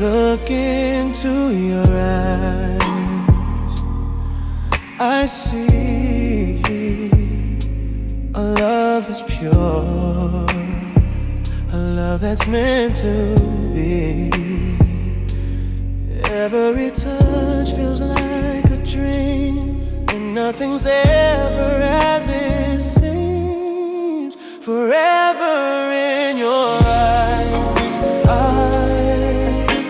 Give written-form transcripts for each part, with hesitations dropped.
look into your eyes, I see a love that's pure, a love that's meant to be. Every touch feels like a dream, and nothing's ever as it seems. Forever in your eyes, I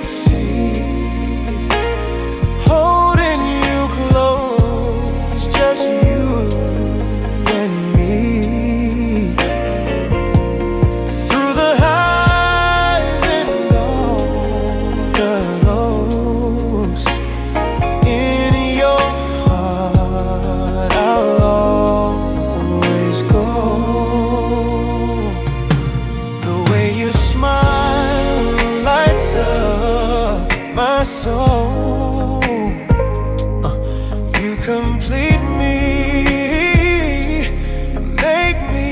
see, holding you close, just you and me. Through the highs and all the lows, in your heart I'll always go. The way you smile lights up my soul. You complete me, make me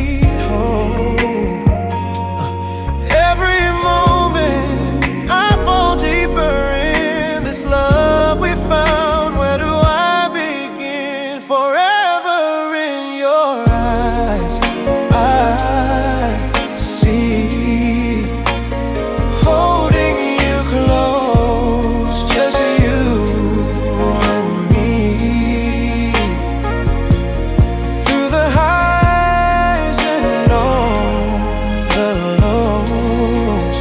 whole. Every moment I fall deeper in this love we found. Where do I begin? Forever in your eyes, I see, holding you close, just you and me. Through the highs and all the lows,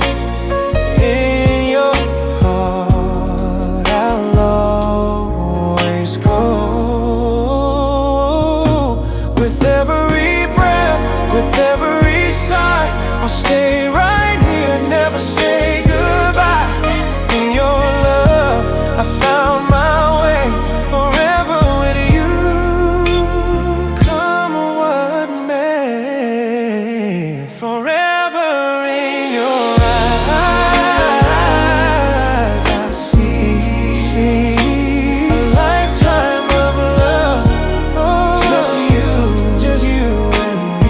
in your heart I'll always go. With every breath, with every sigh, I'll stay right here, never say goodbye. In your love I found my way, forever with you, come what may. Forever in your eyes, I see a lifetime of love, just you and me.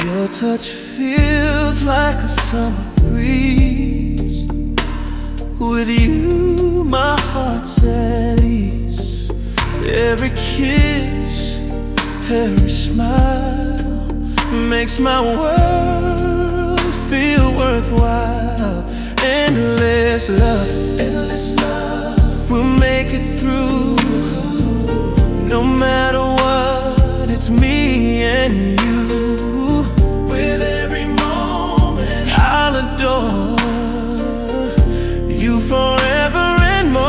Your touch feels like a summer breeze. With you, my heart's at ease. Every kiss, every smile makes my world feel worthwhile. Endless love, we'll make it through. No matter what, it's me and you. With every moment I'll adore you forever and more.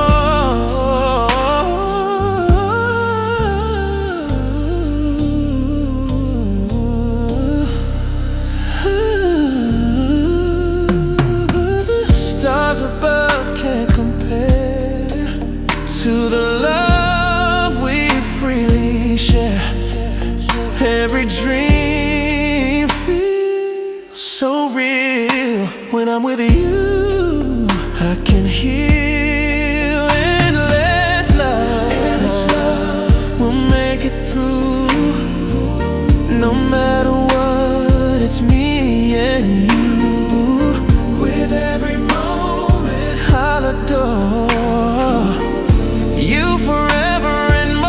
The stars above can't compare to the love we freely share. Every dream feels so real when I'm with you. I can heal. Endless love, we'll make it through. No matter what, it's me and you. With every moment I'll adore you forever and more.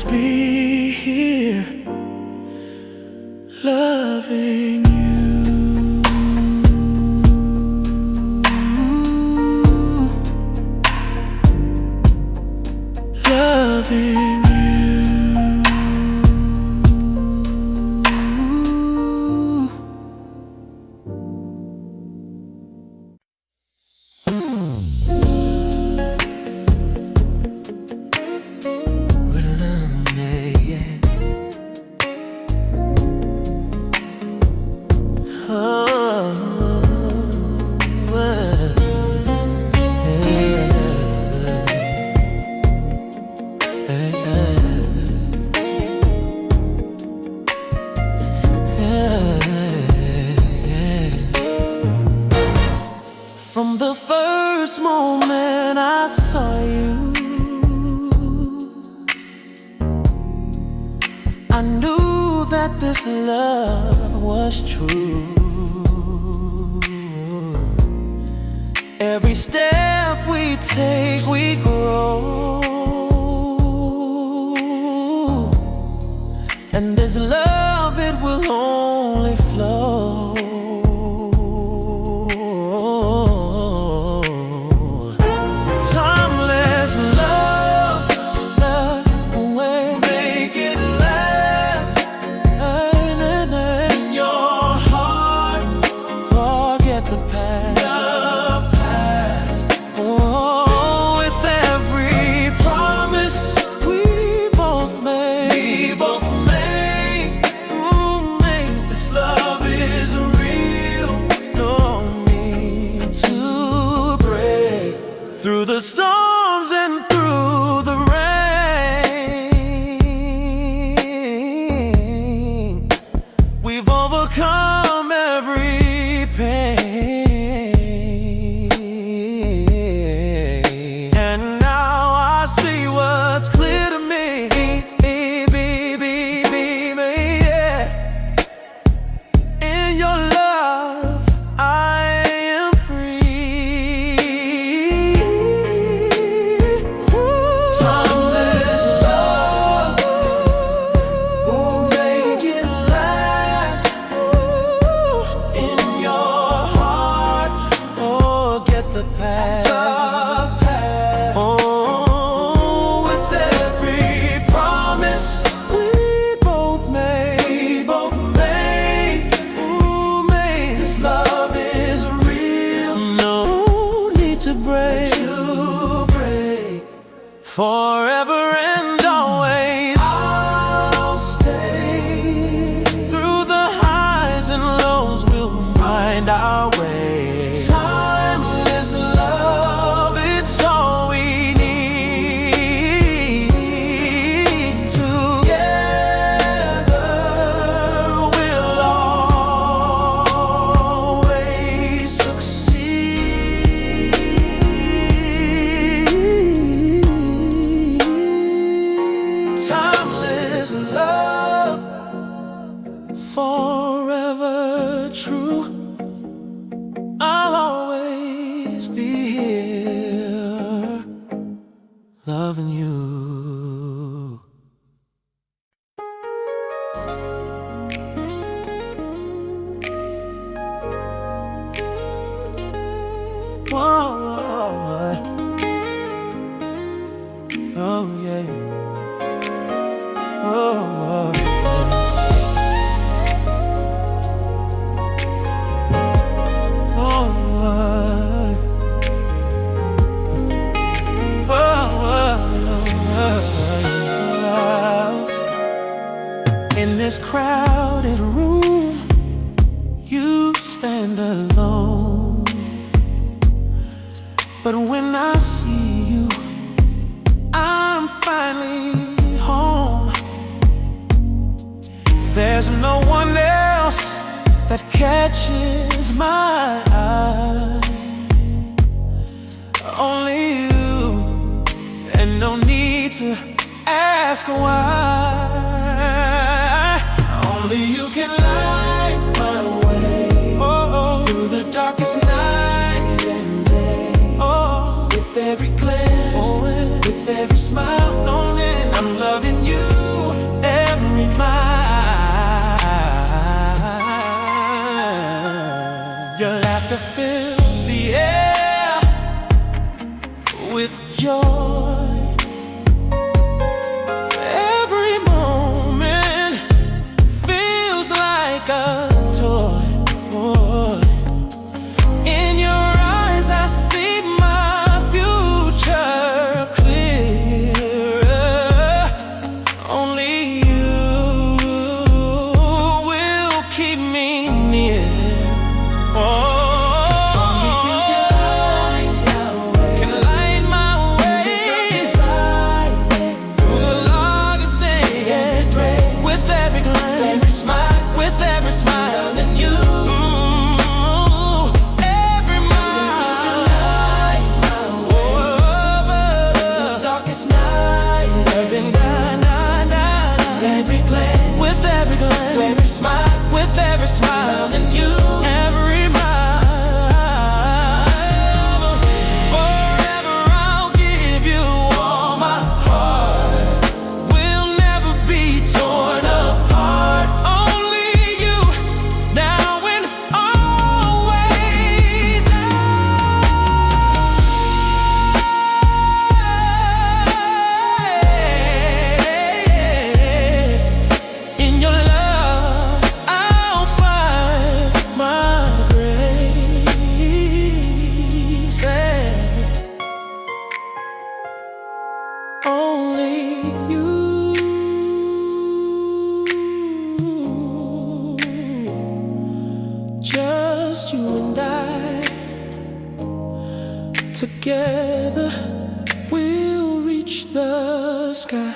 always be here, loving you. Loving you. From the first moment I saw you, I knew that this love was true. Every step we take, we grow, and this love, it will only flow. Through the storms and through the rain, we've overcome every pain. And now I see what's clear to me, yeah. In your love, I am free. Forever and always, I'll stay. Through the highs and lows, we'll find our way. Timeless love, it's all we need. Together, we'll always succeed. Timeless love, forever true. I'll always be here, loving you. Whoa, oh yeah. Oh, in this crowded room, you stand alone. But when I see you, I'm finally home. There's no one else that catches my eye. Only you, and no need to ask why. Only you can light my way through the darkest night and day. With every glance, with every smile, I'm loving you. joy. Every moment feels like a toy. In your eyes I see my future clearer. Only you will keep me near. Only you, just you and I, together we'll reach the sky.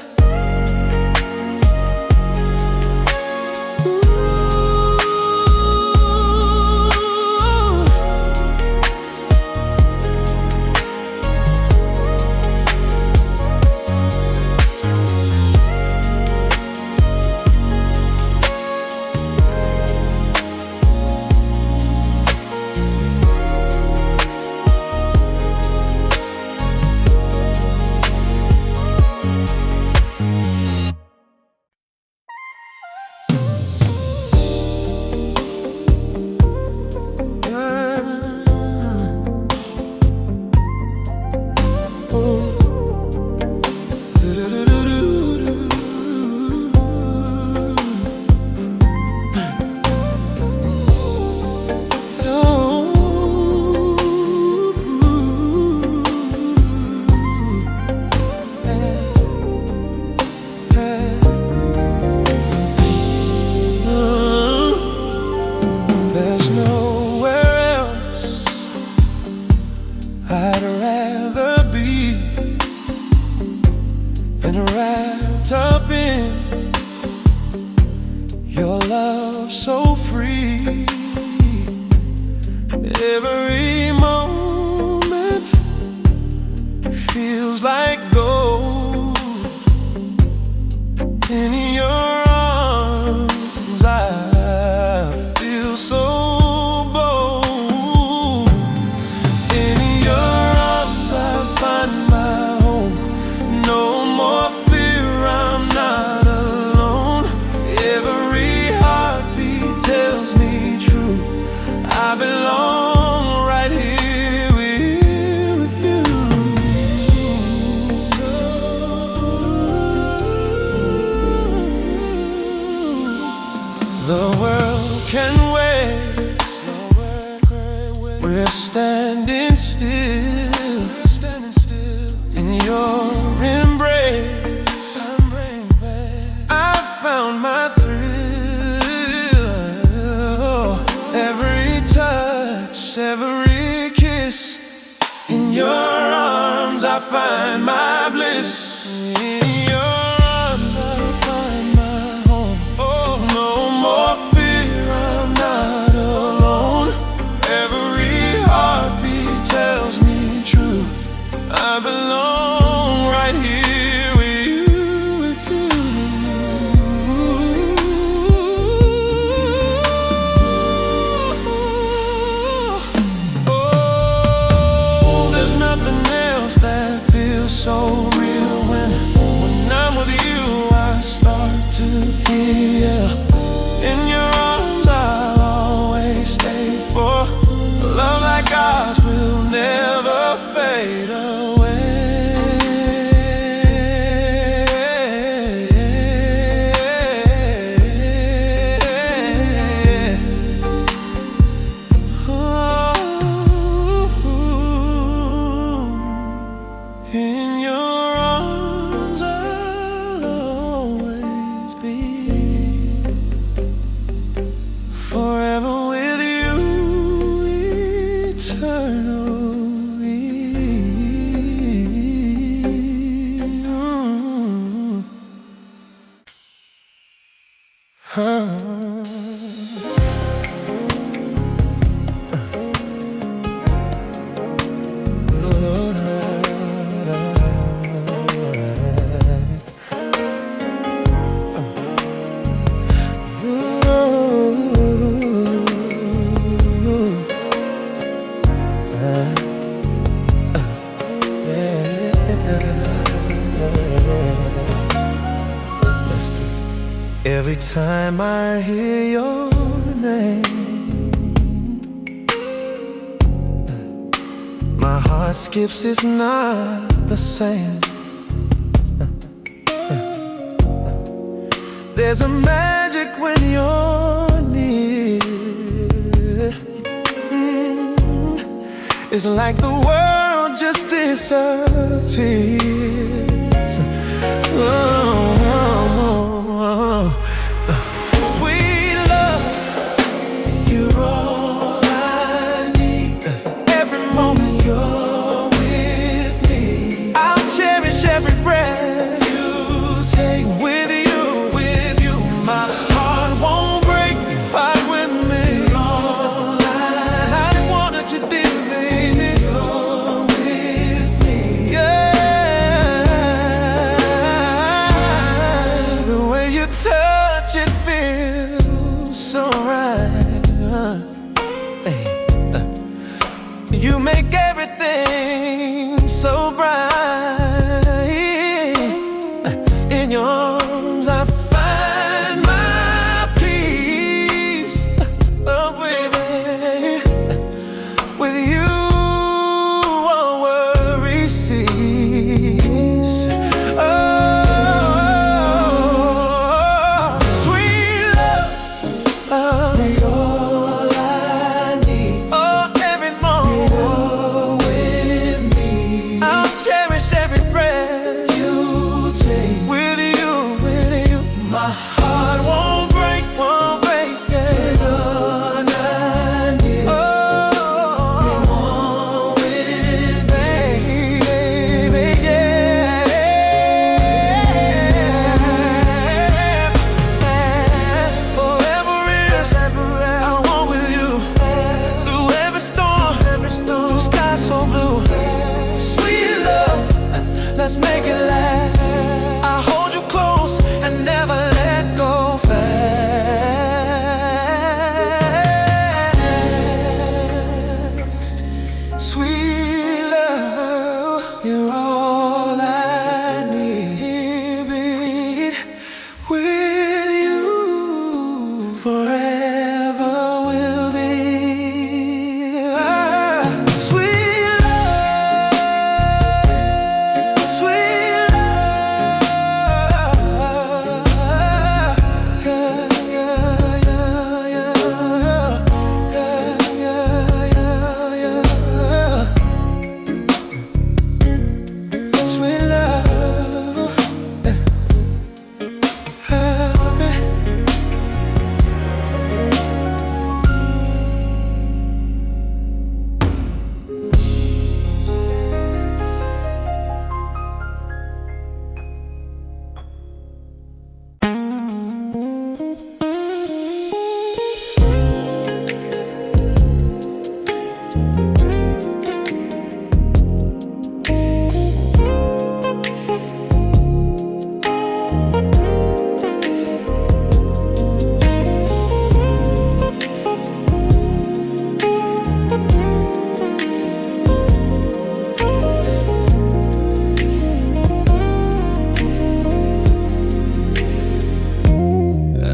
I'd rather be than wrapped up in your love so free. Every moment feels like gold. In your arms I feel so I belong right here with you. The world can wait. We're standing still in your embrace. I found my thrill. Every touch, every kiss. In your arms I find my bliss. In your arms I find my home. Oh, no more fear, I'm not alone. Every heartbeat tells me true. I belong right here with you, with you. That feels so real when I'm with you. I start to heal. In your arms I'll always stay, for a love like ours will never fade away. Every time I hear your name, my heart skips, it's not the same. There's a magic when you're near. It's like the world just disappears. Sweet love, you're all I need. Every moment you're with me, I'll cherish every breath you take. With you, my heart won't break. Part with me. All I wanted you did, baby. You're with me. Yeah. The way you touch it feels so right. Hey. You make everything so bright. In your arms I find my peace. Oh baby, with you all worries cease. Oh, sweet love, you're all I need. Oh, every moment you're with me, I'll cherish every breath you take. With you, my heart won't break, yeah. All I need, oh, with baby, yeah. Forever is, I want with you. Through every storm, through sky so blue. Sweet love, let's make it last. I hold you close and never let go fast. Sweet love, you're all I need, baby. With you forever will be. Sweet love, sweet love. Sweet love,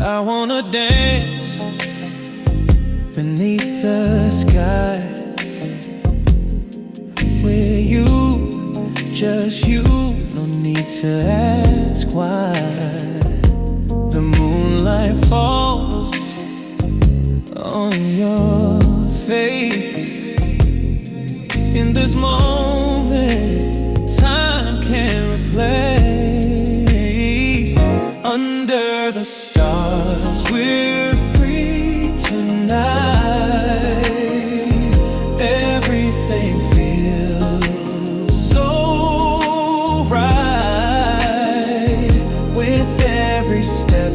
I wanna dance beneath the sky with you, just you, no need to ask why. The moonlight falls on your face. In this moment, time can't replace. Under the stars, we're free tonight. Everything feels so right. With every step,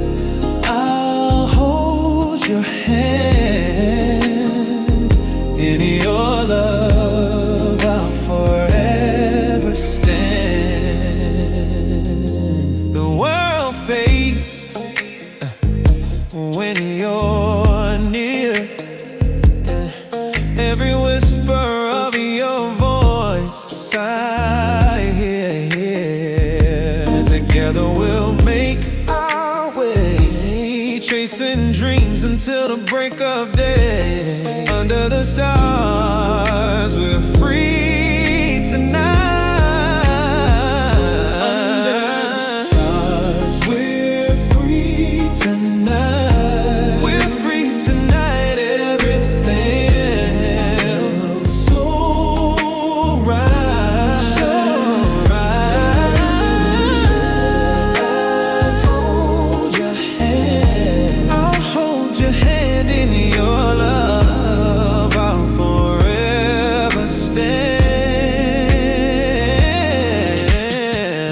I'll hold your hand. In your love, I'll forever the break of day. Under the stars, we're free tonight. Under the stars, we're free tonight. We're free tonight. Everything feels so right, so right. I'll hold your hand in your love. I'll forever stand.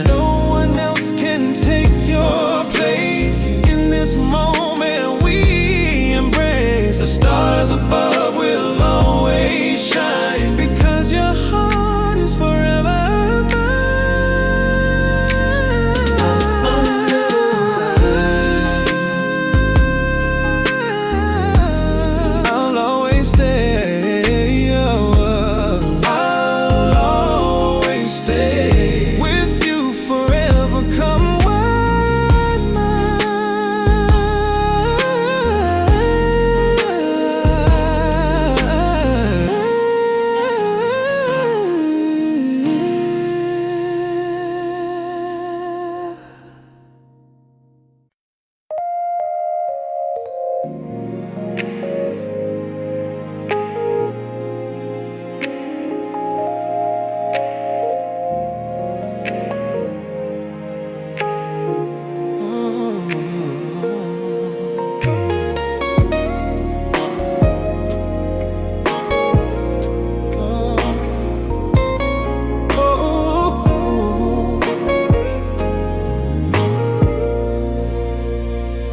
No one else can take your place. In this moment we embrace. The stars above will always shine, because your heart is forever mine. I'll always stay. I'll always stay with you forever. Come what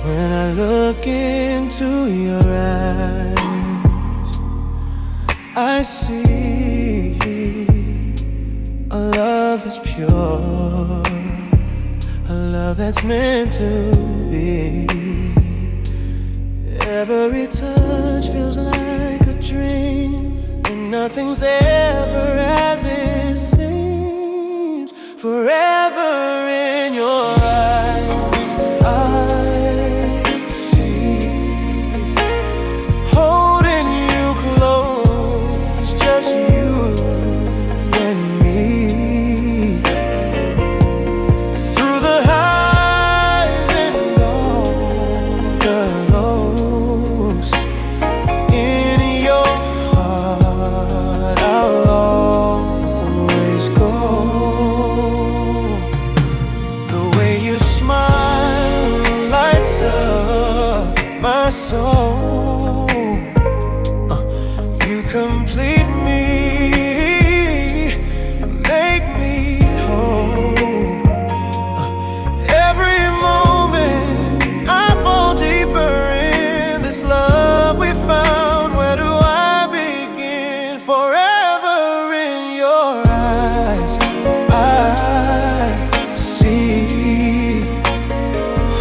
When I look into your eyes, I see a love that's pure, a love that's meant to be. Every touch feels like a dream, and nothing's ever as it seems. Forever in your eyes, I see, holding you close, just you and me. Through the highs and all the lows, in your heart I'll always go. The way you smile lights up my soul. You complete me, make me whole. Every moment I fall deeper in this love we found. Where do I begin? Forever in your eyes, I see,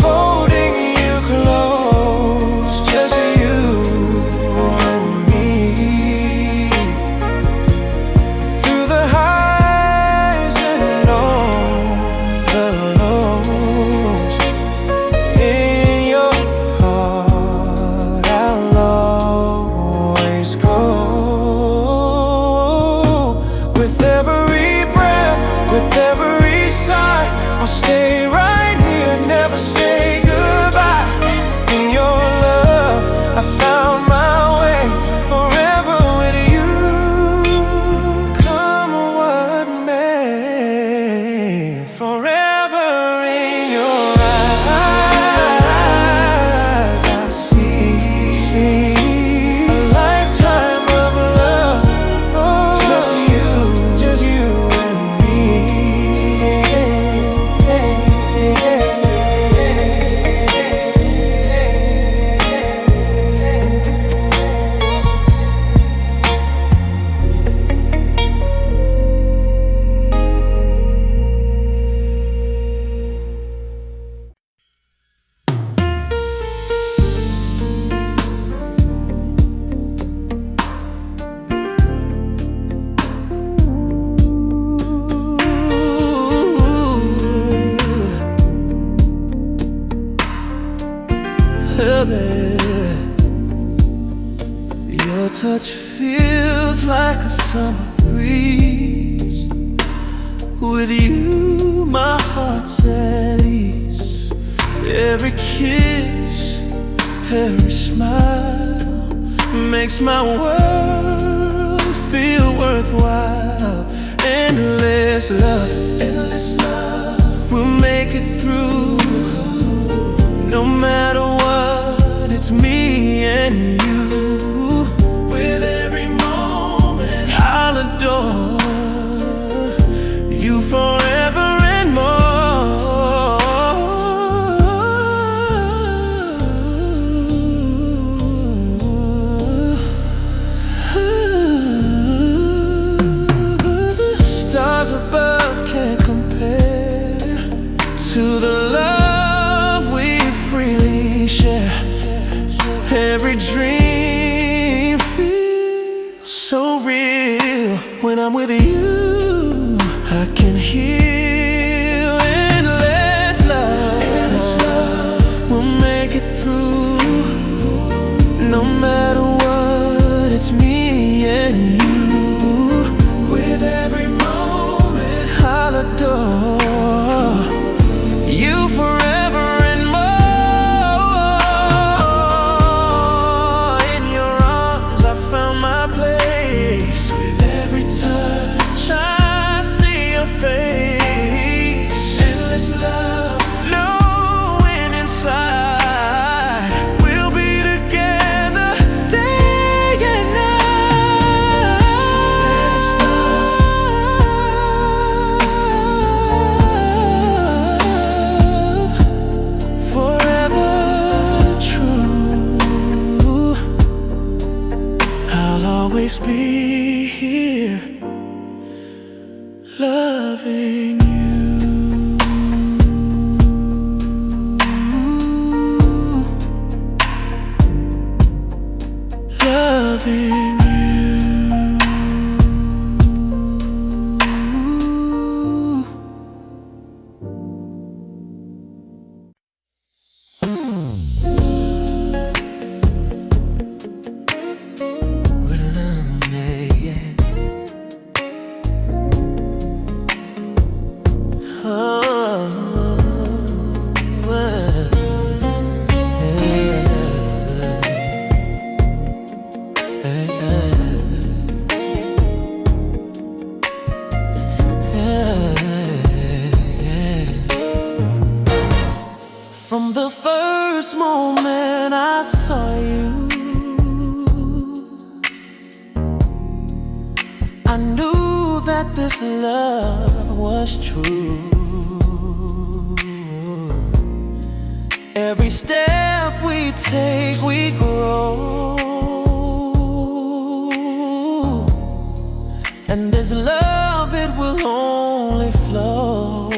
holding you close, just you and me. Through the highs and all the lows, in your heart I'll always go. With every breath, with every sigh, I'll stay right here, never say goodbye. In your love I found my way, forever with you. Come what may, forever in your eyes I see a lifetime of love. Just you and me. summer breeze. With you, my heart's at ease. Every kiss, every smile makes my world feel worthwhile. Endless love, we'll make it through. No matter what, it's me and you. With every moment, I'll adore you forever and more. The stars above can't compare to the love we freely share. Every dream feels so real. When I'm with you, I can heal. Endless love, we'll make it through. No matter what, it's me and you. With every moment, I'll adore you forever and more. In your arms, I found my place. With every touch, I see your face. Endless love, knowing inside we'll be together day and night. Endless love, forever true. I'll always be here, loving you. Loving you. From the first moment I saw you, I knew that this love was true. Every step we take, we grow. And this love, it will only flow.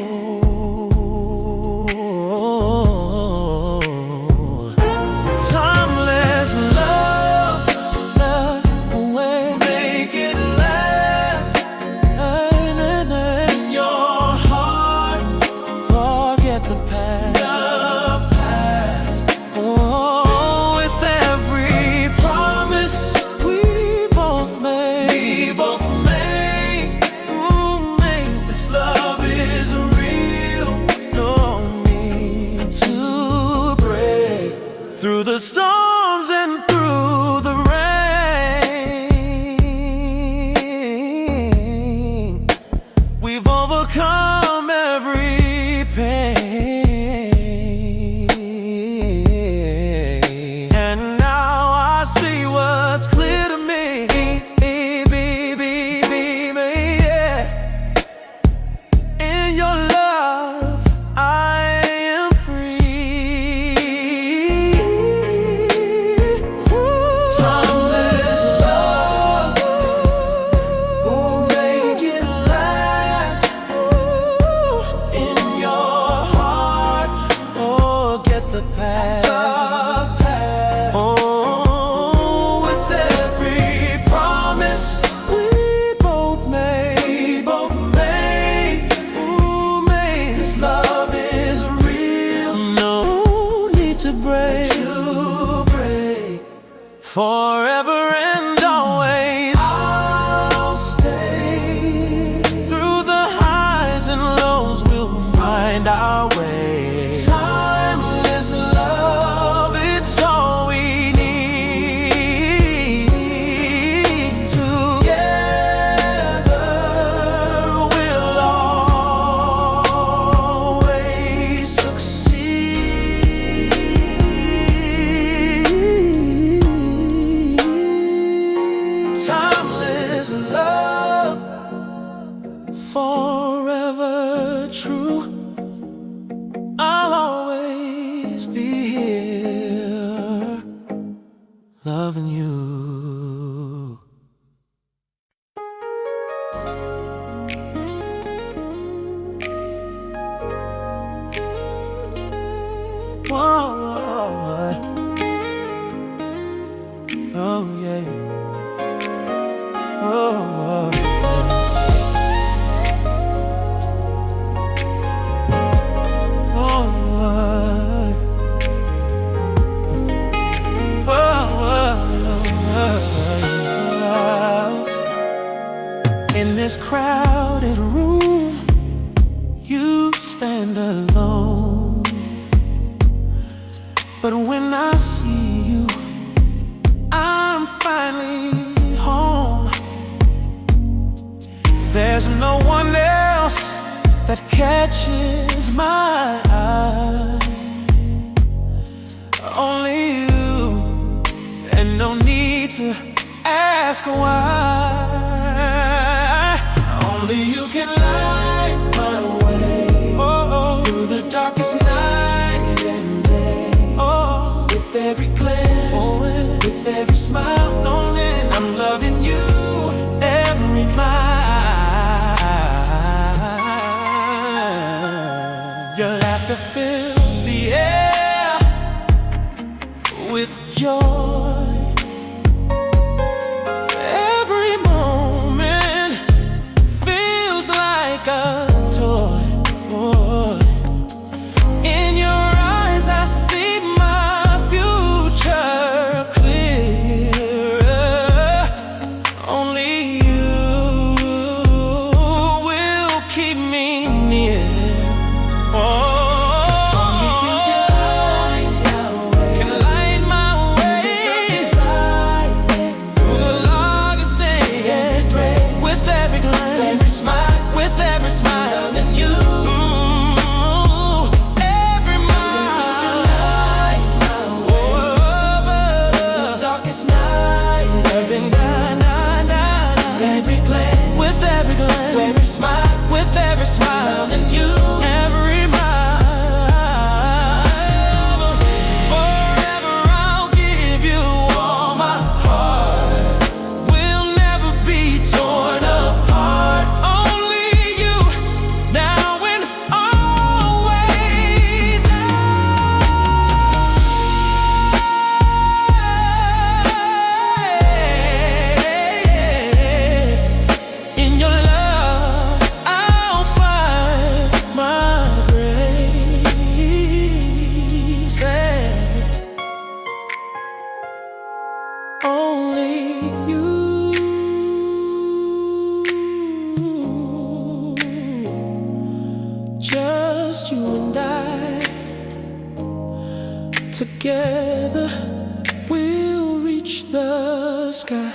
forever true. I'll always be here, loving you. Whoa, oh yeah. Oh, in this crowded room, you stand alone. But when I see you, I'm finally home. There's no one else that catches my eye, only you, and no need to ask why. Only you can light my way, through the darkest night and day. With every glance, with every smile, I'm loving you every mile. Your laughter fills the air with joy. Every moment feels like a toy. In your eyes I see my future clearer. Only you will keep me near. Only you, just you and I, together we'll reach the sky.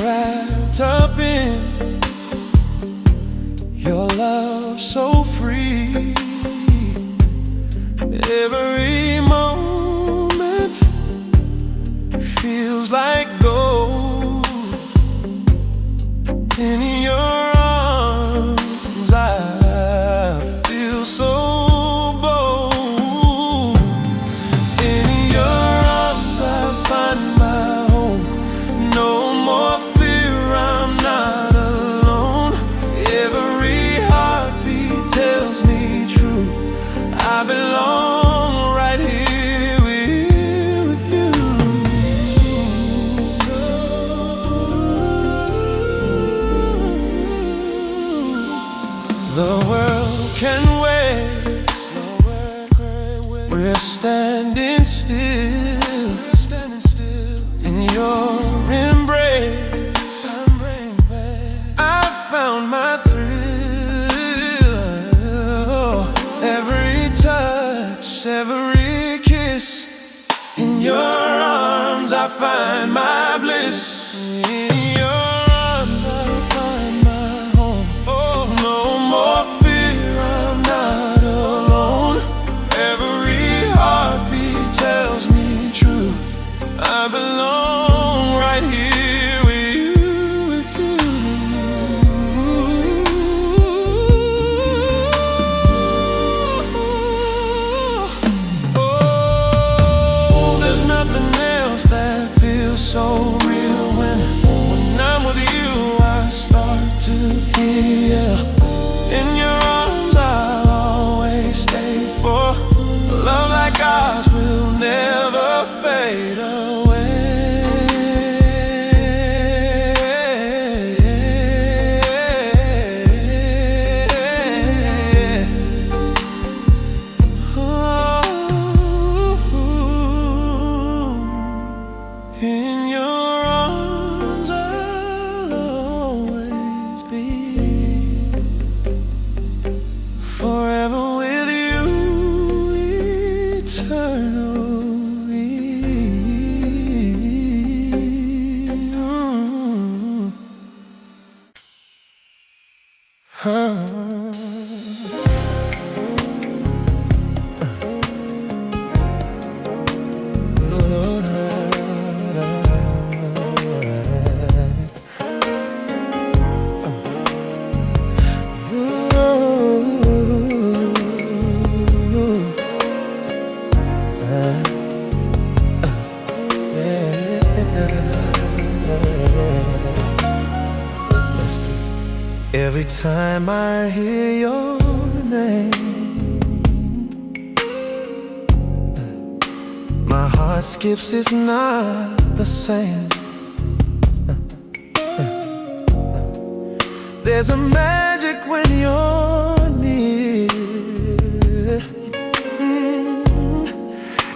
Wrapped up in your love, so free. Every moment feels like gold. In your arms I can wait. We're standing still in your embrace. I found my thrill. Every touch, every kiss. In your arms I find my bliss. In your arms I find my home. Oh, no more fear, I'm not alone. Every heartbeat tells me true. I belong right here with you, with you. Oh, there's nothing else that feels so real. When I'm with you, I start to heal. In your arms I'll always stay, for love like ours will never fade away. In your arms I'll always be, forever with you, eternally. Every time I hear your name, my heart skips, it's not the same. There's a magic when you're near.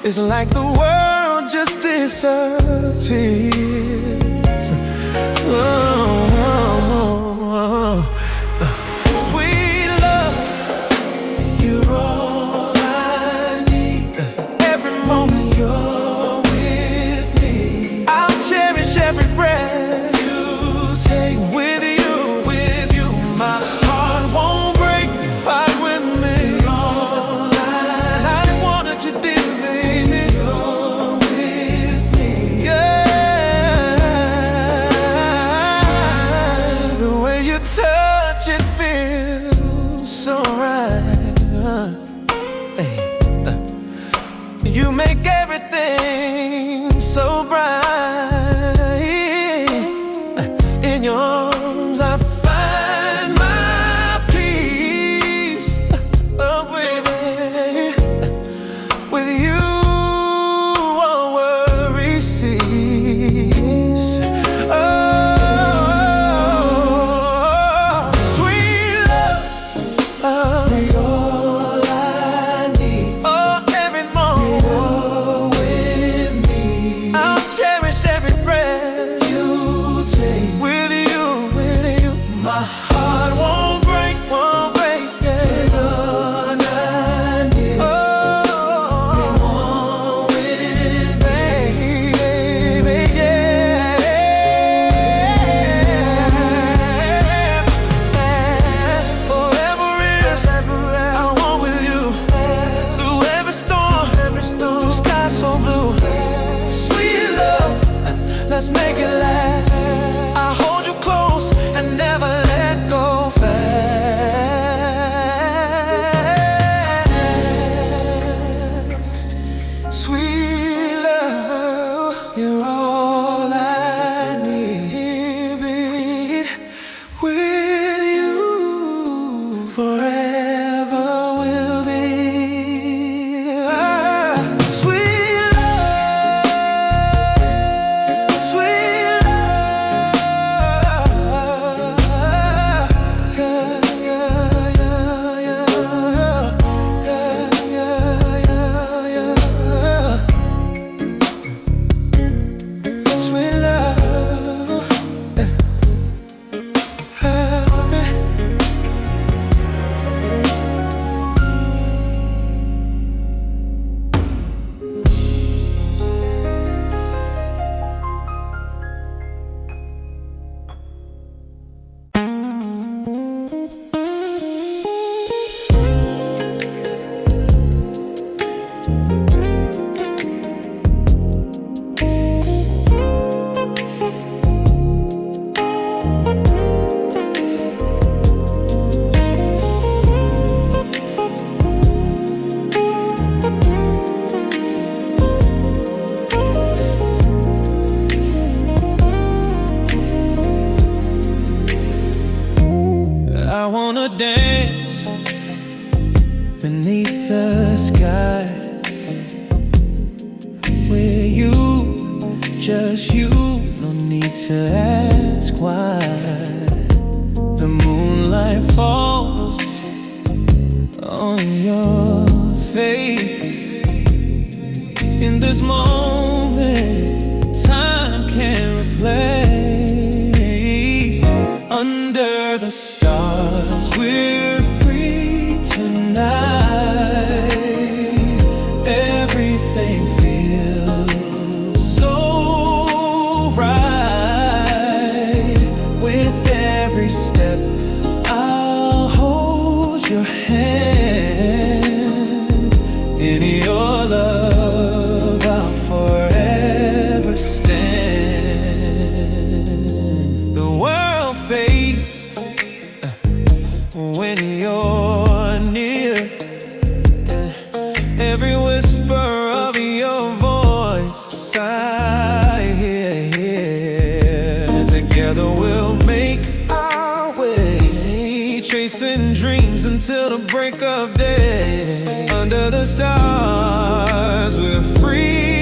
It's like the world just disappears. Sweet love, you're all I need. Every moment you're with me, I'll cherish every breath you take. With you, my heart won't break. Fight with me. You're all I wanted you did, baby. You're with me, yeah. guide. With you, just you, no need to ask why. The moonlight falls on your face. In this moment, time can't replace. Under the stars, we're free tonight. Everything feels so right. With every step, I'll hold your hand. In your love, I'll forever stand. The world fades when you're near. Every whisper of your voice I hear. Together we'll make our way, chasing dreams until the break of day. Under the stars, we're free